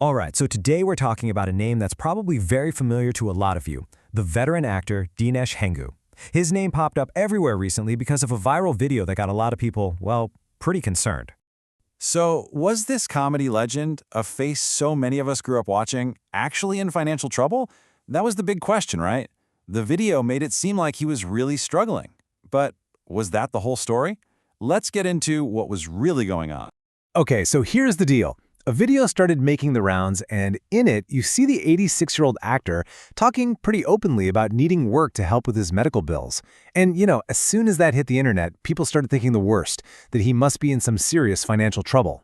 All right, so today we're talking about a name that's probably very familiar to a lot of you, the veteran actor Dinesh Hingoo. His name popped up everywhere recently because of a viral video that got a lot of people, well, pretty concerned. So, was this comedy legend, a face so many of us grew up watching, actually in financial trouble? That was the big question, right? The video made it seem like he was really struggling. But was that the whole story? Let's get into what was really going on. Okay, so here's the deal. A video started making the rounds, and in it, you see the 86-year-old actor talking pretty openly about needing work to help with his medical bills. And, as soon as that hit the internet, people started thinking the worst, that he must be in some serious financial trouble.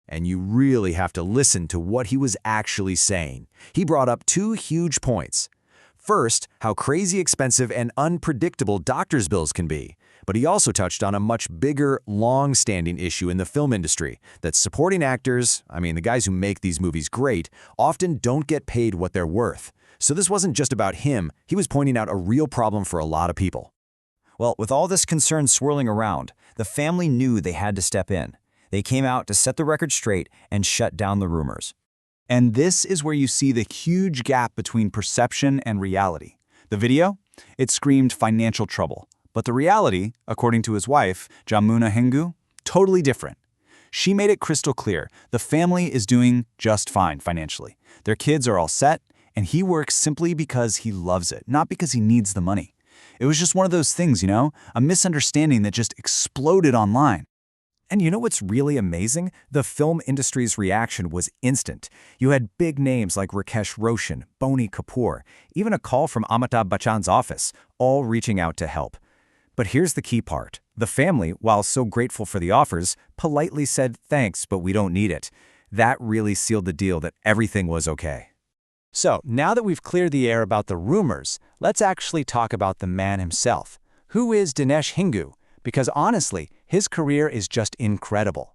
And you really have to listen to what he was actually saying. He brought up two huge points. First, how crazy expensive and unpredictable doctor's bills can be. But he also touched on a much bigger, long-standing issue in the film industry, that supporting actors, the guys who make these movies great, often don't get paid what they're worth. So this wasn't just about him, he was pointing out a real problem for a lot of people. Well, with all this concern swirling around, the family knew they had to step in. They came out to set the record straight and shut down the rumors. And this is where you see the huge gap between perception and reality. The video? It screamed financial trouble. But the reality, according to his wife, Dinesh Hingoo, totally different. She made it crystal clear the family is doing just fine financially. Their kids are all set, and he works simply because he loves it, not because he needs the money. It was just one of those things, a misunderstanding that just exploded online. And you know what's really amazing? The film industry's reaction was instant. You had big names like Rakesh Roshan, Boney Kapoor, even a call from Amitabh Bachchan's office, all reaching out to help. But here's the key part. The family, while so grateful for the offers, politely said thanks, but we don't need it. That really sealed the deal that everything was okay. So, now that we've cleared the air about the rumors, let's actually talk about the man himself. Who is Dinesh Hingoo? Because honestly, his career is just incredible.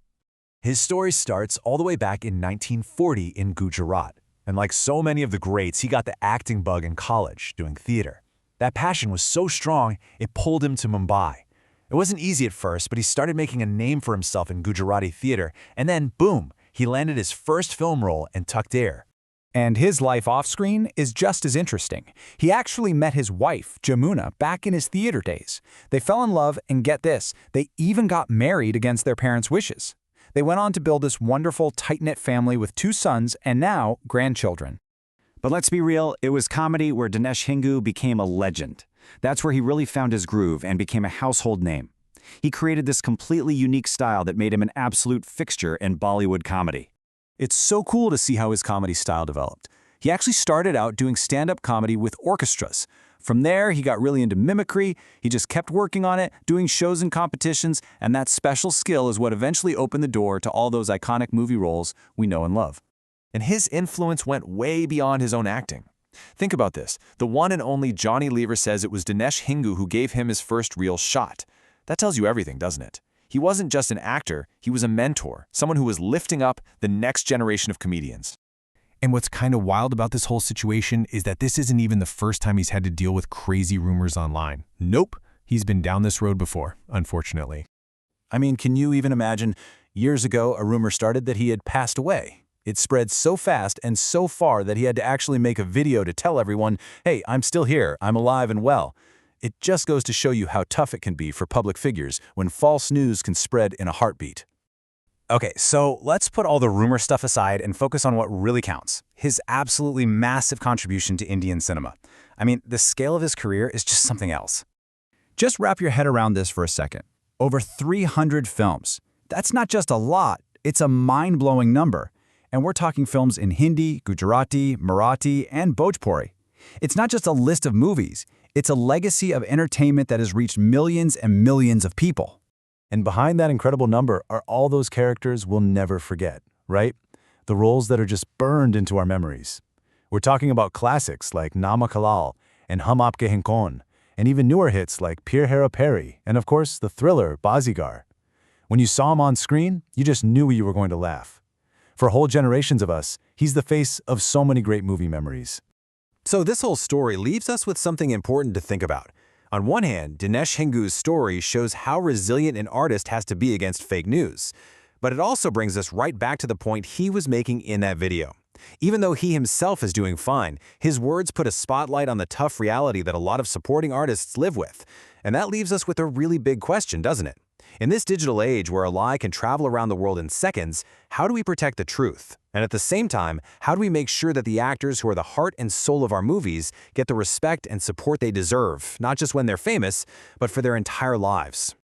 His story starts all the way back in 1940 in Gujarat. And like so many of the greats, he got the acting bug in college, doing theater. That passion was so strong, it pulled him to Mumbai. It wasn't easy at first, but he started making a name for himself in Gujarati theater, and then, boom, he landed his first film role in Tucked Air. And his life off-screen is just as interesting. He actually met his wife, Jamuna, back in his theater days. They fell in love, and get this, they even got married against their parents' wishes. They went on to build this wonderful, tight-knit family with 2 sons and now grandchildren. But let's be real, it was comedy where Dinesh Hingoo became a legend. That's where he really found his groove and became a household name. He created this completely unique style that made him an absolute fixture in Bollywood comedy. It's so cool to see how his comedy style developed. He actually started out doing stand-up comedy with orchestras. From there, he got really into mimicry. He just kept working on it, doing shows and competitions, and that special skill is what eventually opened the door to all those iconic movie roles we know and love. And his influence went way beyond his own acting. Think about this. The one and only Johnny Lever says it was Dinesh Hingoo who gave him his first real shot. That tells you everything, doesn't it? He wasn't just an actor, he was a mentor, someone who was lifting up the next generation of comedians. And what's kind of wild about this whole situation is that this isn't even the first time he's had to deal with crazy rumors online. Nope, he's been down this road before, unfortunately. Can you even imagine? Years ago, a rumor started that he had passed away. It spread so fast and so far that he had to actually make a video to tell everyone, hey, I'm still here, I'm alive and well. It just goes to show you how tough it can be for public figures when false news can spread in a heartbeat. Okay, so let's put all the rumor stuff aside and focus on what really counts. His absolutely massive contribution to Indian cinema. The scale of his career is just something else. Just wrap your head around this for a second. Over 300 films. That's not just a lot, it's a mind-blowing number. And we're talking films in Hindi, Gujarati, Marathi, and Bhojpuri. It's not just a list of movies, it's a legacy of entertainment that has reached millions and millions of people. And behind that incredible number are all those characters we'll never forget, right? The roles that are just burned into our memories. We're talking about classics like Namak Halal and Hum Aapke Hain Kaun, and even newer hits like Phir Hera Pheri, and of course the thriller Bazigar. When you saw him on screen, you just knew you were going to laugh. For whole generations of us, he's the face of so many great movie memories. So this whole story leaves us with something important to think about. On one hand, Dinesh Hingoo's story shows how resilient an artist has to be against fake news. But it also brings us right back to the point he was making in that video. Even though he himself is doing fine, his words put a spotlight on the tough reality that a lot of supporting artists live with. And that leaves us with a really big question, doesn't it? In this digital age where a lie can travel around the world in seconds, how do we protect the truth? And at the same time, how do we make sure that the actors who are the heart and soul of our movies get the respect and support they deserve, not just when they're famous, but for their entire lives?